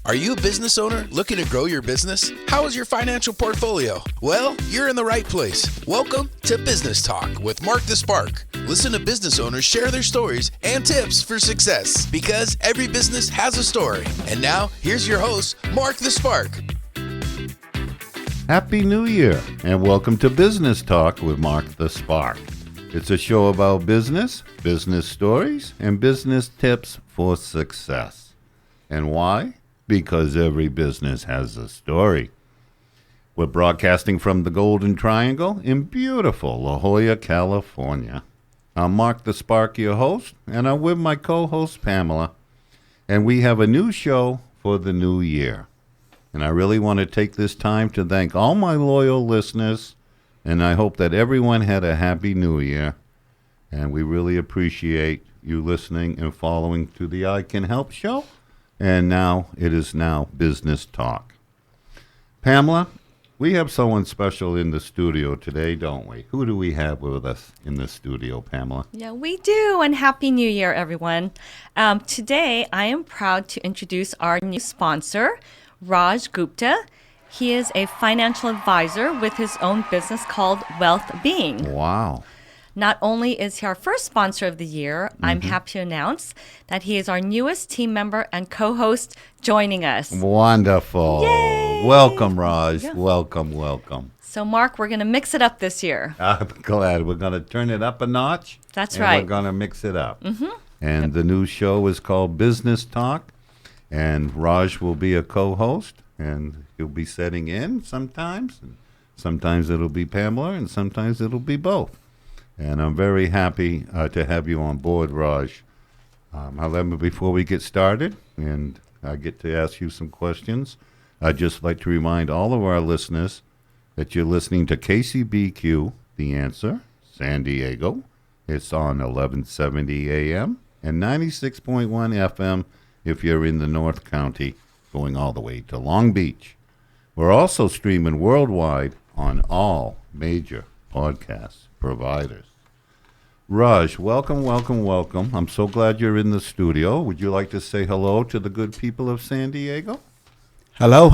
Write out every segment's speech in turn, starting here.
Are you a business owner looking to grow your business? How is your financial portfolio? Well, you're in the right place. Welcome to Business Talk with Mark the Spark. Listen to business owners share their stories and tips for success because every business has a story. And now, here's your host, Mark the Spark. Happy New Year and welcome to Business Talk with Mark the Spark. It's a show about business, business stories, and business tips for success. And why? Because every business has a story. We're broadcasting from the Golden Triangle in beautiful La Jolla, California. I'm Mark the Spark, your host, and I'm with my co-host Pamela. And we have a new show for the new year. And I really want to take this time to thank all my loyal listeners, and I hope that everyone had a happy new year. And we really appreciate you listening and following to the I Can Help show. And now, it is now Business Talk. Pamela, we have someone special in the studio today, don't we? Who do we have with us in the studio, Pamela? Yeah, we do, and Happy New Year, everyone. Today, I am proud to introduce our new sponsor, Raj Gupta. He is a financial advisor with his own business called Wealth Being. Wow. Not only is he our first sponsor of the year, I'm happy to announce that he is our newest team member and co-host joining us. Wonderful. Yay! Welcome, Raj. Yeah. Welcome. So, Mark, we're going to mix it up this year. I'm glad. We're going to turn it up a notch. That's and right. We're going to mix it up. And the new show is called Business Talk. And Raj will be a co-host, and he'll be setting in sometimes. And sometimes it'll be Pamela, and sometimes it'll be both. And I'm very happy to have you on board, Raj. However, before we get started, and I get to ask you some questions, I'd just like to remind all of our listeners that you're listening to KCBQ, The Answer, San Diego. It's on 1170 AM and 96.1 FM if you're in the North County, going all the way to Long Beach. We're also streaming worldwide on all major podcast providers. Raj, welcome. I'm so glad you're in the studio. Would you like to say hello to the good people of San Diego? Hello.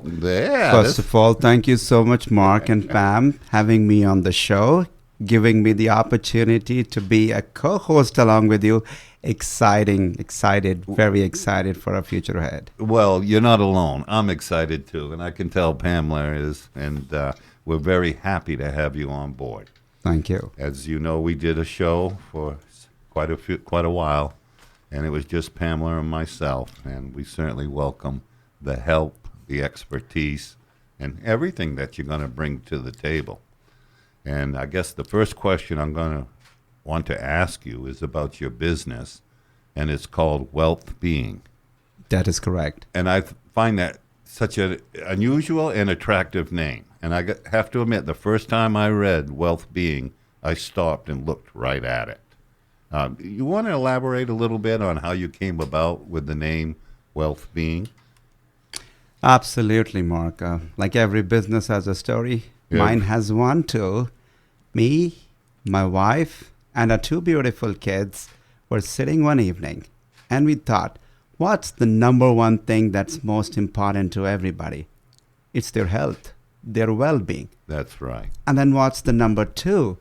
There. First of all, thank you so much, Mark and Pam, having me on the show, giving me the opportunity to be a co-host along with you. Excited, very excited for our future ahead. Well, you're not alone. I'm excited too, and I can tell Pamela is, and we're very happy to have you on board. Thank you. As you know, we did a show for quite a while, and it was just Pamela and myself, and we certainly welcome the help, the expertise, and everything that you're going to bring to the table. And I guess the first question I'm going to want to ask you is about your business, and it's called Wealth Being. That is correct. And I find that such an unusual and attractive name. And I have to admit, the first time I read Wealth Being, I stopped and looked right at it. You want to elaborate a little bit on how you came about with the name Wealth Being? Absolutely, Mark. Like every business has a story. Yeah. Mine has one too. Me, my wife, and our two beautiful kids were sitting one evening, and we thought, what's the number one thing that's most important to everybody? It's their health, their well-being. That's right. And then what's the number two?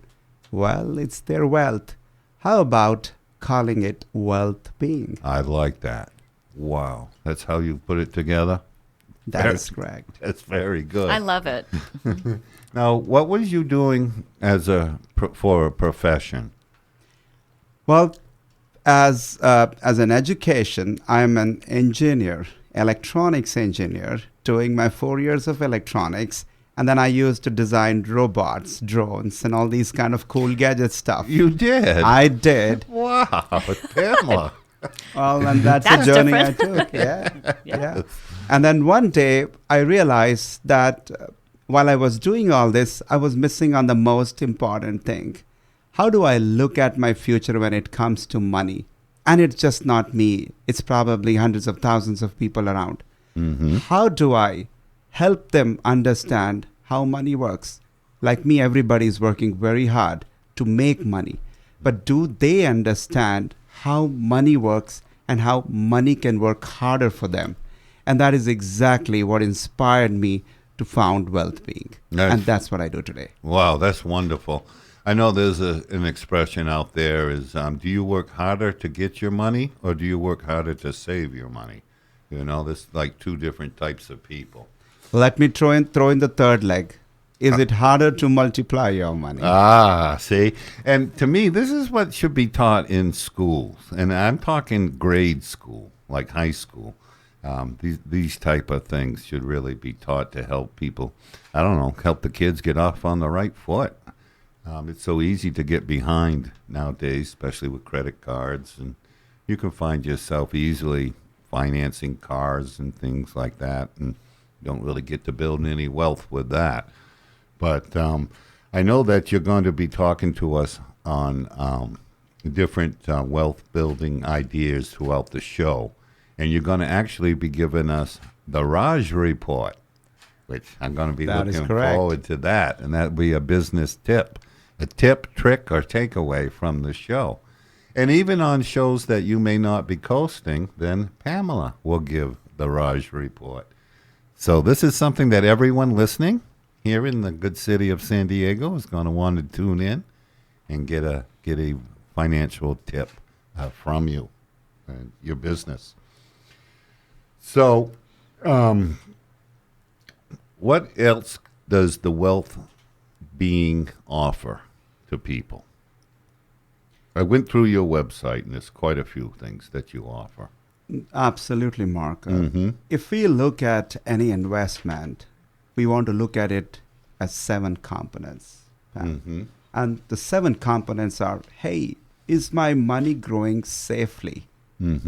Well, it's their wealth. How about calling it Wealth Being? I like that. Wow. That's how you put it together? That is correct. That's very good. I love it. Now, what was you doing for a profession? Well, as an education, I'm an engineer, electronics engineer, doing my 4 years of electronics. And then I used to design robots, drones, and all these kind of cool gadget stuff. You did? I did. Wow, Pamela. Well, and that's That's a journey different. I took. Yeah. And then one day I realized that while I was doing all this, I was missing on the most important thing. How do I look at my future when it comes to money? And it's just not me. It's probably hundreds of thousands of people around. Mm-hmm. How do I help them understand how money works? Like me, everybody is working very hard to make money. But do they understand how money works and how money can work harder for them? And that is exactly what inspired me to found Wealth Being. Nice. And that's what I do today. Wow, that's wonderful. I know there's an expression out there is, do you work harder to get your money or do you work harder to save your money? You know, there's like two different types of people. Let me throw in the third leg. Is it harder to multiply your money? Ah, see? And to me, this is what should be taught in schools. And I'm talking grade school, like high school. These type of things should really be taught to help people, I don't know, help the kids get off on the right foot. It's so easy to get behind nowadays, especially with credit cards. And you can find yourself easily financing cars and things like that. And you don't really get to build any wealth with that. But I know that you're going to be talking to us on different wealth building ideas throughout the show. And you're going to actually be giving us the Raj Report, which I'm going to be looking forward to that. And that will be a business tip, a tip, trick, or takeaway from the show. And even on shows that you may not be coasting, then Pamela will give the Raj Report. So this is something that everyone listening here in the good city of San Diego is going to want to tune in and get a financial tip from you and your business. So, what else does the Wealth Being offer to people? I went through your website, and there's quite a few things that you offer. Absolutely, Mark. If we look at any investment, we want to look at it as 7 components. And the 7 components are, hey, is my money growing safely?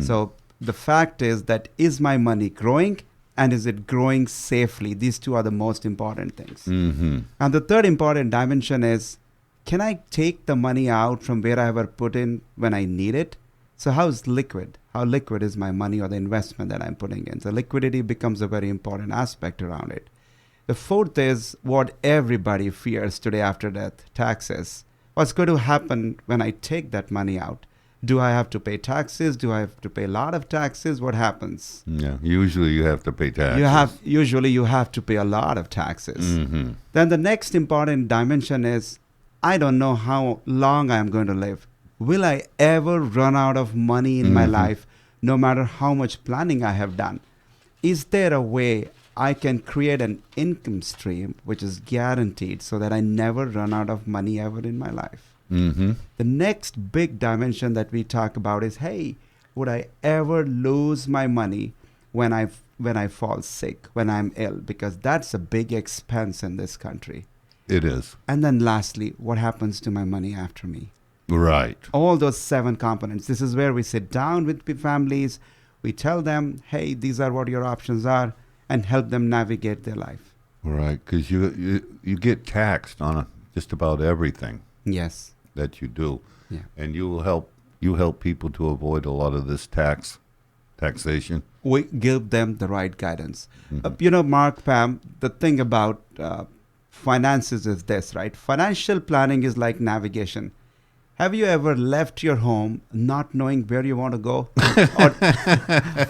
So the fact is my money growing and is it growing safely? These two are the most important things. And the third important dimension is, can I take the money out from where I ever put in when I need it? So how liquid is my money or the investment that I'm putting in? So liquidity becomes a very important aspect around it. The fourth is what everybody fears today after death, taxes. What's going to happen when I take that money out? Do I have to pay taxes? Do I have to pay a lot of taxes? What happens? Yeah, usually you have to pay taxes. Usually you have to pay a lot of taxes. Then the next important dimension is, I don't know how long I'm going to live. Will I ever run out of money in my life, no matter how much planning I have done? Is there a way I can create an income stream which is guaranteed so that I never run out of money ever in my life? The next big dimension that we talk about is, hey, would I ever lose my money when I fall sick, when I'm ill? Because that's a big expense in this country. It is. And then lastly, what happens to my money after me? Right. All those 7 components. This is where we sit down with families. We tell them, hey, these are what your options are, and help them navigate their life. Right, because you get taxed on just about everything. Yes. That you do. Yeah. And you help people to avoid a lot of this taxation. We give them the right guidance. Mark, Pam, the thing about finances is this, right? Financial planning is like navigation. Have you ever left your home not knowing where you want to go,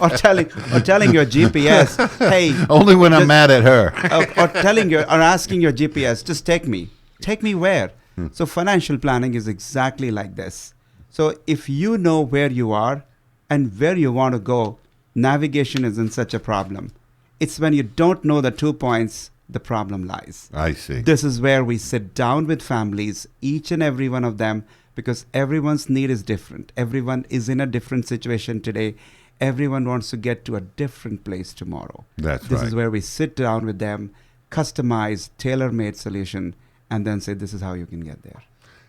or telling your GPS, "Hey"? Only when I'm mad at her. or asking your GPS, "Just take me where?" So financial planning is exactly like this. So if you know where you are and where you want to go, navigation isn't such a problem. It's when you don't know the 2 points, the problem lies. I see. This is where we sit down with families, each and every one of them, because everyone's need is different. Everyone is in a different situation today. Everyone wants to get to a different place tomorrow. This is where we sit down with them, customize, tailor-made solution, and then say, this is how you can get there.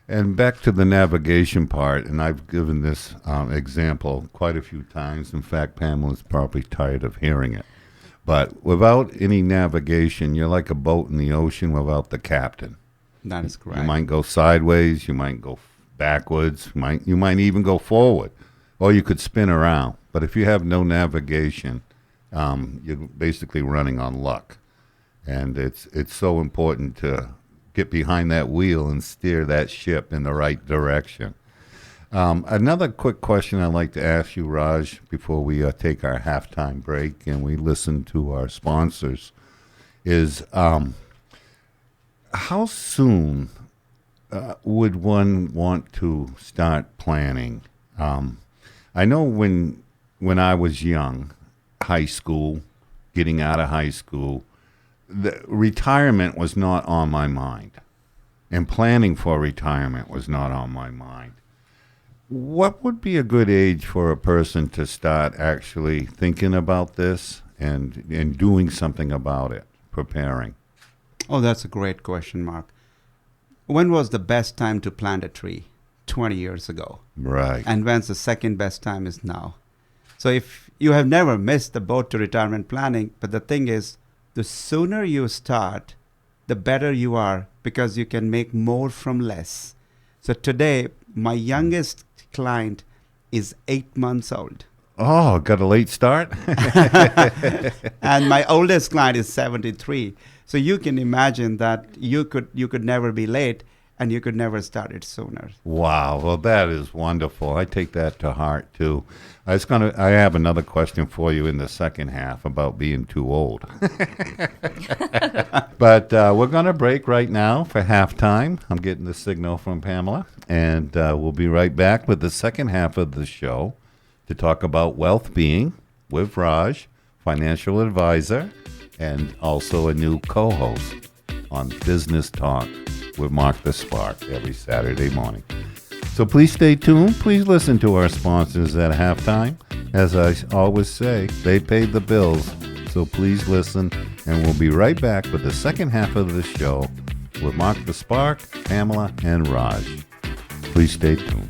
And back to the navigation part, and I've given this example quite a few times. In fact, Pamela's probably tired of hearing it. But without any navigation, you're like a boat in the ocean without the captain. That is correct. You might go sideways, you might go backwards, you might even go forward, or you could spin around. But if you have no navigation, you're basically running on luck. And it's so important to get behind that wheel and steer that ship in the right direction. Another quick question I'd like to ask you, Raj, before we take our halftime break and we listen to our sponsors, is how soon would one want to start planning? I know when I was young, high school, getting out of high school, the retirement was not on my mind, and planning for retirement was not on my mind. What would be a good age for a person to start actually thinking about this and doing something about it, preparing? Oh, that's a great question, Mark. When was the best time to plant a tree? 20 years ago. Right. And when's the second best time is now. So if you have never missed the boat to retirement planning, but the thing is, the sooner you start, the better you are because you can make more from less. So today, my youngest client is 8 months old. Oh, got a late start? And my oldest client is 73. So you can imagine that you could never be late and you could never start it sooner. Wow, well, that is wonderful. I take that to heart, too. I have another question for you in the second half about being too old. But we're going to break right now for halftime. I'm getting the signal from Pamela. And we'll be right back with the second half of the show to talk about wealth being with Raj, financial advisor, and also a new co-host on Business Talk with Mark the Spark every Saturday morning. So please stay tuned. Please listen to our sponsors at halftime. As I always say, they paid the bills. So please listen, and we'll be right back with the second half of the show with Mark the Spark, Pamela, and Raj. Please stay tuned.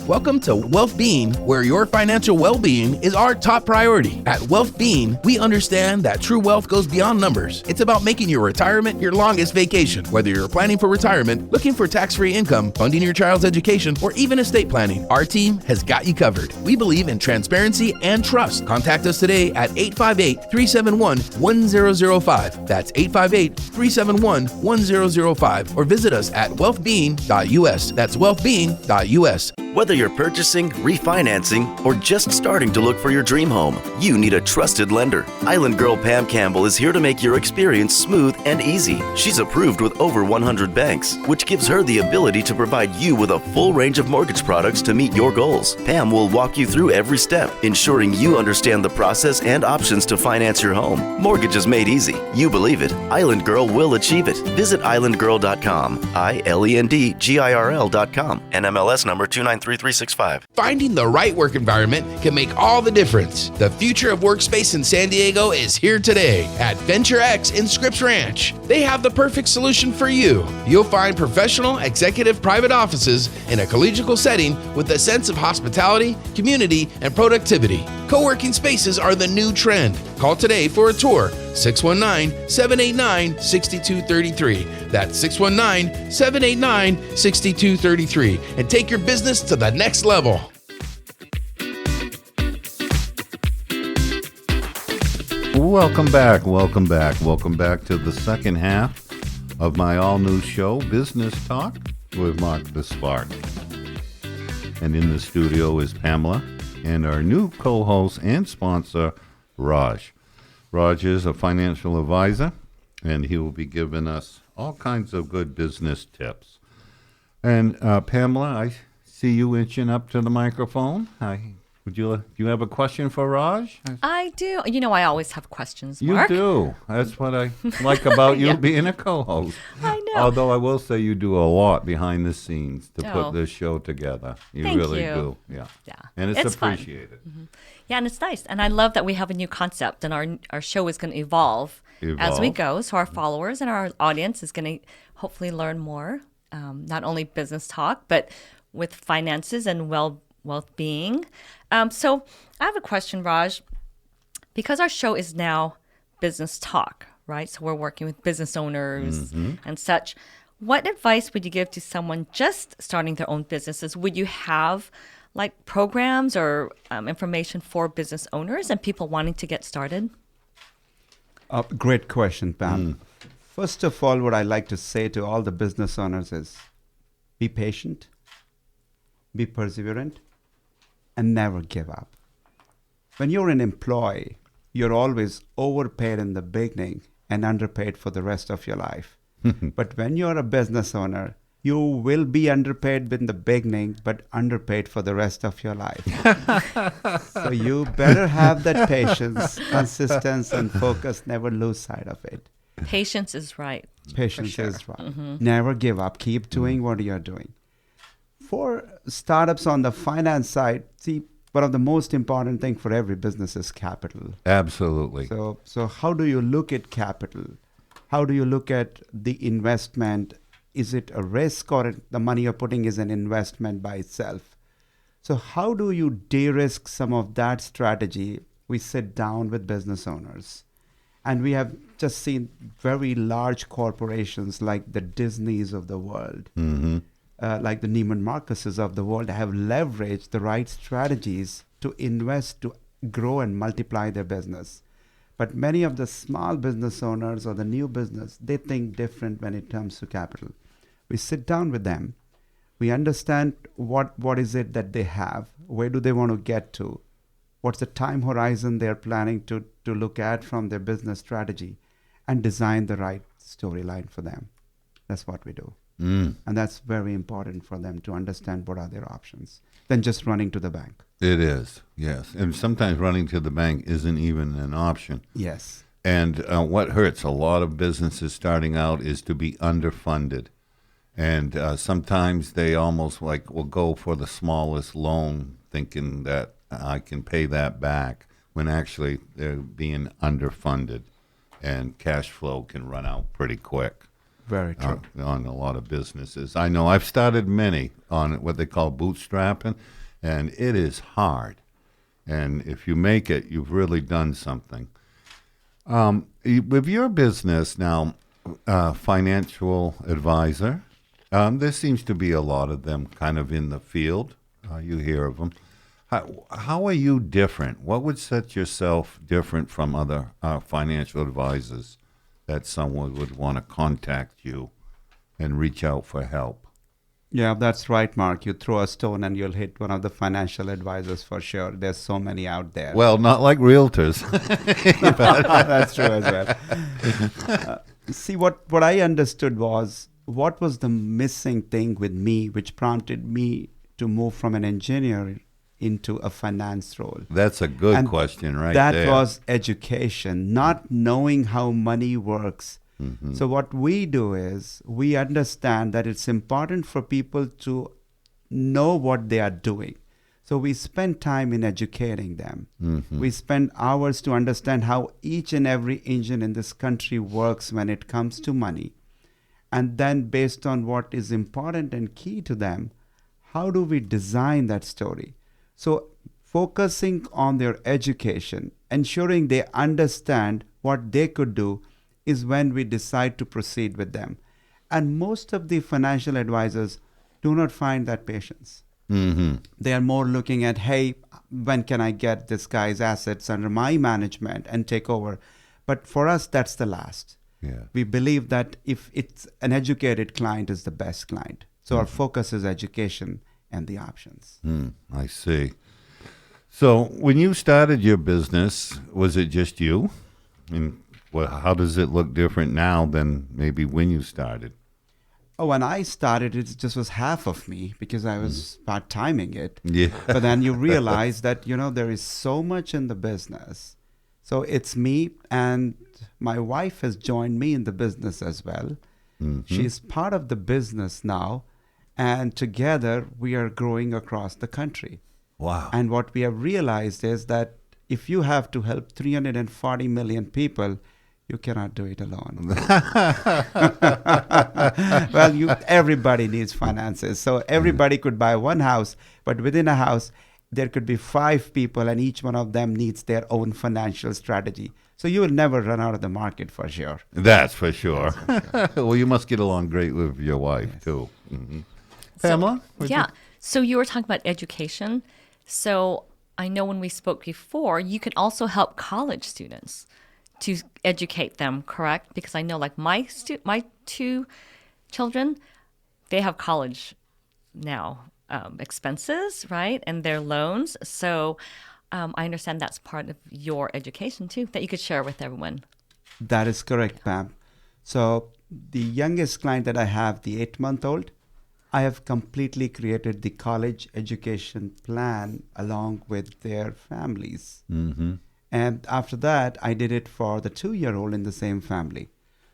Welcome to Wealth Being, where your financial well-being is our top priority. At Wealth Being, we understand that true wealth goes beyond numbers. It's about making your retirement your longest vacation. Whether you're planning for retirement, looking for tax-free income, funding your child's education, or even estate planning, our team has got you covered. We believe in transparency and trust. Contact us today at 858-371-1005. That's 858-371-1005. Or visit us at wealthbeing.us. That's wealthbeing.us. Whether you're purchasing, refinancing, or just starting to look for your dream home, you need a trusted lender. Island Girl Pam Campbell is here to make your experience smooth and easy. She's approved with over 100 banks, which gives her the ability to provide you with a full range of mortgage products to meet your goals. Pam will walk you through every step, ensuring you understand the process and options to finance your home. Mortgage is made easy. You believe it. Island Girl will achieve it. Visit islandgirl.com, ILENDGIRL.com, NMLS number 2933365. Finding the right work environment can make all the difference. The future of workspace in San Diego is here today at Venture X in Scripps Ranch. They have the perfect solution for you. You'll find professional, executive private offices in a collegial setting with a sense of hospitality, community, and productivity. Co-working spaces are the new trend. Call today for a tour. 619-789-6233. That's 619-789-6233. And take your business to the next level. Welcome back to the second half of my all-new show, Business Talk with Mark the Spark. And in the studio is Pamela and our new co-host and sponsor, Raj. Raj is a financial advisor, and he will be giving us all kinds of good business tips. And Pamela, I see you inching up to the microphone. Do you have a question for Raj? I do. You know, I always have questions, You Mark. do. That's what I like about you being a co-host. I know. Although I will say you do a lot behind the scenes to put this show together. You Thank really you. do. Yeah. Yeah. And it's fun. appreciated. Mm-hmm. Yeah, and it's nice. And I love that we have a new concept, and our show is going to evolve as we go. So our followers and our audience is going to hopefully learn more, not only business talk, but with finances and well-being. So I have a question, Raj. Because our show is now business talk, right? So we're working with business owners and such. What advice would you give to someone just starting their own businesses? Would you have like programs or information for business owners and people wanting to get started? Great question, Pam. First of all, what I like to say to all the business owners is, Be patient, be perseverant, and never give up. When you're an employee, you're always overpaid in the beginning and underpaid for the rest of your life. But when you're a business owner, you will be underpaid in the beginning, but underpaid for the rest of your life. So you better have that patience, consistency, and focus. Never lose sight of it. Patience is right. Patience is right. Never give up. Keep doing what you're doing. For startups on the finance side, see, one of the most important thing for every business is capital. Absolutely. So how do you look at capital? How do you look at the investment? Is it a risk, or the money you're putting is an investment by itself? So how do you de-risk some of that strategy? We sit down with business owners, and we have just seen very large corporations like the Disneys of the world, like the Neiman Marcuses of the world, have leveraged the right strategies to invest, to grow and multiply their business. But many of the small business owners or the new business, they think different when it comes to capital. We sit down with them. We understand what is it that they have, where do they want to get to, what's the time horizon they're planning to look at from their business strategy, and design the right storyline for them. That's what we do. And that's very important for them to understand what are their options than just running to the bank. It is, yes. And sometimes running to the bank isn't even an option. Yes. And what hurts a lot of businesses starting out is to be underfunded. And sometimes they almost will go for the smallest loan, thinking that I can pay that back, when actually they're being underfunded, and cash flow can run out pretty quick. Very true. On a lot of businesses. I know I've started many on what they call bootstrapping, and it is hard. And if you make it, you've really done something. With your business now, financial advisor, there seems to be a lot of them kind of in the field. You hear of them. How are you different? What would set yourself different from other financial advisors that someone would want to contact you and reach out for help? Yeah, that's right, Mark. You throw a stone and you'll hit one of the financial advisors for sure. There's so many out there. Well, not like realtors. That's true as well. See, what I understood was, what was the missing thing with me, which prompted me to move from an engineer into a finance role? That's a good question right there. That was education, not knowing how money works. So what we do is we understand that it's important for people to know what they are doing. So we spend time in educating them. We spend hours to understand how each and every engine in this country works when it comes to money. And then based on what is important and key to them, how do we design that story? So focusing on their education, ensuring they understand what they could do, is when we decide to proceed with them. And most of the financial advisors do not find that patience. They are more looking at, hey, when can I get this guy's assets under my management and take over? But for us, that's the last. Yeah. We believe that if it's an educated client is the best client. So our focus is education and the options. I see. So when you started your business, was it just you? And how does it look different now than maybe when you started? Oh, when I started, it just was half of me because I was part-timing it. Yeah. But then you realize that, there is so much in the business. So it's me, and my wife has joined me in the business as well. She's part of the business now, and together we are growing across the country. Wow. And what we have realized is that if you have to help 340 million people, you cannot do it alone. Well, everybody needs finances. So everybody could buy one house, but within a house, there could be 5 people, and each one of them needs their own financial strategy. So you will never run out of the market for sure. That's for sure. Well, you must get along great with your wife, too. Pamela? So you were talking about education. So I know when we spoke before, you can also help college students to educate them, correct? Because I know like my 2 children, they have college now expenses, right, and their loans. So I understand that's part of your education too, that you could share with everyone. That is correct, Pam. So the youngest client that I have, the 8-month-old, I have completely created the college education plan along with their families. Mm-hmm. And after that, I did it for the 2-year-old in the same family.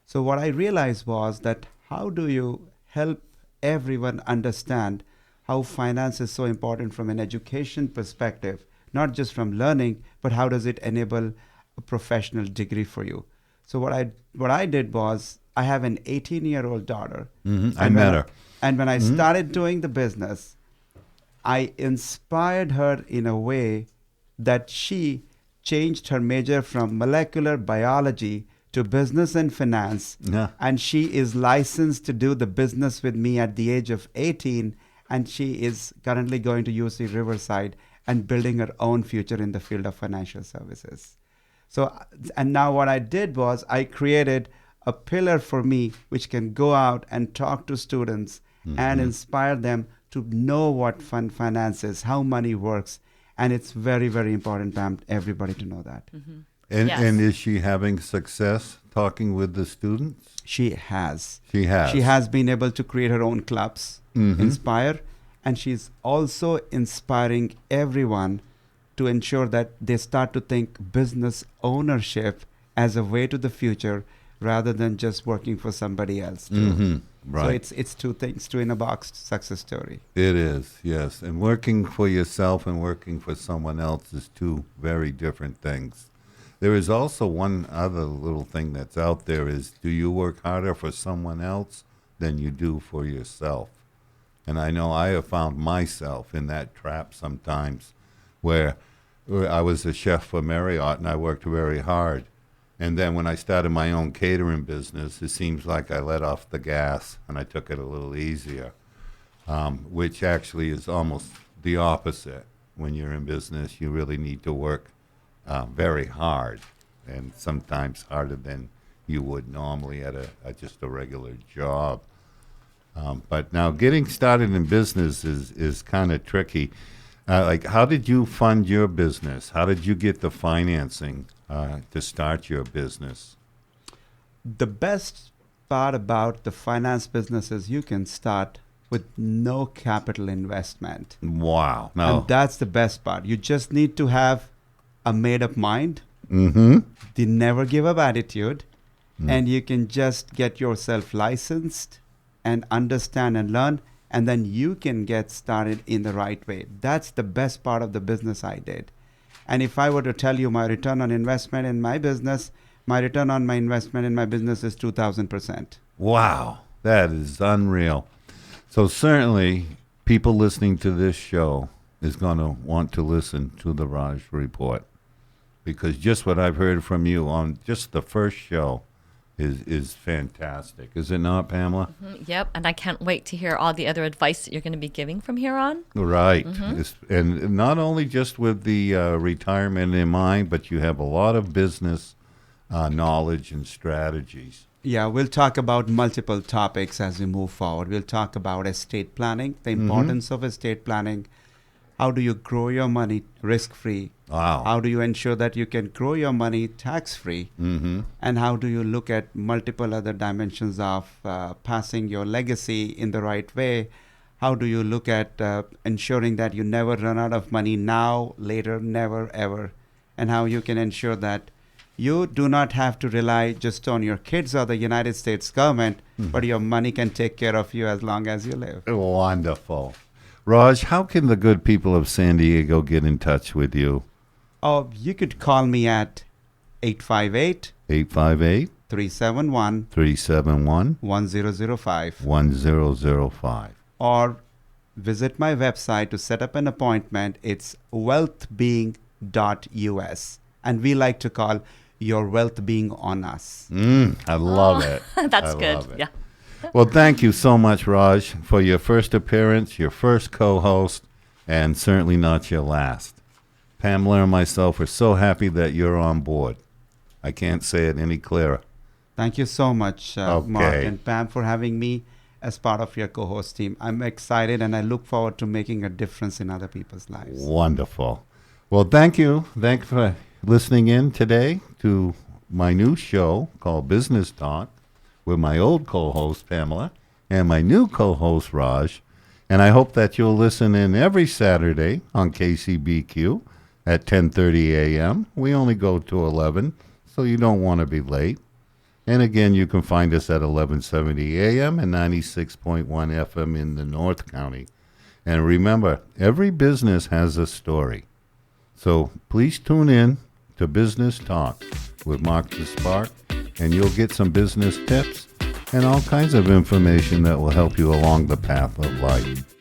So what I realized was that how do you help everyone understand how finance is so important from an education perspective, not just from learning, but how does it enable a professional degree for you? So what I did was I have an 18-year-old daughter. Mm-hmm. I And met when her. And when I started doing the business, I inspired her in a way that she changed her major from molecular biology to business and finance. Yeah. And she is licensed to do the business with me at the age of 18. And she is currently going to UC Riverside and building her own future in the field of financial services. So, and now what I did was I created a pillar for me which can go out and talk to students and inspire them to know what finance is, how money works. And it's very, very important for everybody to know that. And, Yes. and is she having success talking with the students? She has. She has. She has been able to create her own clubs, inspire, and she's also inspiring everyone to ensure that they start to think business ownership as a way to the future rather than just working for somebody else. Mm-hmm. Right. So it's two things, two in a box success story. It is, yes. And working for yourself and working for someone else is two very different things. There is also one other little thing that's out there is, do you work harder for someone else than you do for yourself? And I know I have found myself in that trap sometimes where I was a chef for Marriott and I worked very hard. And then when I started my own catering business, it seems like I let off the gas and I took it a little easier, which actually is almost the opposite. When you're in business, you really need to work very hard, and sometimes harder than you would normally at just a regular job. But now getting started in business is kind of tricky. Like, how did you fund your business? How did you get the financing to start your business? The best part about the finance business is you can start with no capital investment. Wow. No. And that's the best part. You just need to have a made-up mind, Mm-hmm. the never give up attitude, and you can just get yourself licensed and understand and learn, and then you can get started in the right way. That's the best part of the business I did. And if I were to tell you my return on investment in my business, my return on my investment in my business is 2,000%. Wow. That is unreal. So certainly people listening to this show is going to want to listen to the Raj Report, because just what I've heard from you on just the first show is fantastic. Is it not, Pamela? Yep, and I can't wait to hear all the other advice that you're going to be giving from here on. Right. And not only just with the retirement in mind, but you have a lot of business knowledge and strategies. Yeah, we'll talk about multiple topics as we move forward. We'll talk about estate planning, the importance of estate planning. How do you grow your money risk-free? Wow. How do you ensure that you can grow your money tax-free? Mm-hmm. And how do you look at multiple other dimensions of passing your legacy in the right way? How do you look at ensuring that you never run out of money now, later, never, ever? And how you can ensure that you do not have to rely just on your kids or the United States government, but your money can take care of you as long as you live. Wonderful. Raj, how can the good people of San Diego get in touch with you? Oh, you could call me at 858 858 371 371 1005 1005. or visit my website to set up an appointment. It's wealthbeing.us, and we like to call your wealth being on us. I love it. That's I good. love it. Yeah. Well, thank you so much, Raj, for your first appearance, your first co-host, and certainly not your last. Pamela and myself are so happy that you're on board. I can't say it any clearer. Thank you so much, Mark and Pam, for having me. as part of your co-host team. I'm excited and I look forward to making a difference in other people's lives. Wonderful. Well, thank you. Thanks for listening in today to my new show called Business Talk with my old co-host, Pamela, and my new co-host, Raj. And I hope that you'll listen in every Saturday on KCBQ at 10:30 a.m. We only go to 11, so you don't want to be late. And again, you can find us at 1170 a.m. and 96.1 FM in the North County. And remember, every business has a story. So please tune in to Business Talk with Mark the Spark, and you'll get some business tips and all kinds of information that will help you along the path of life.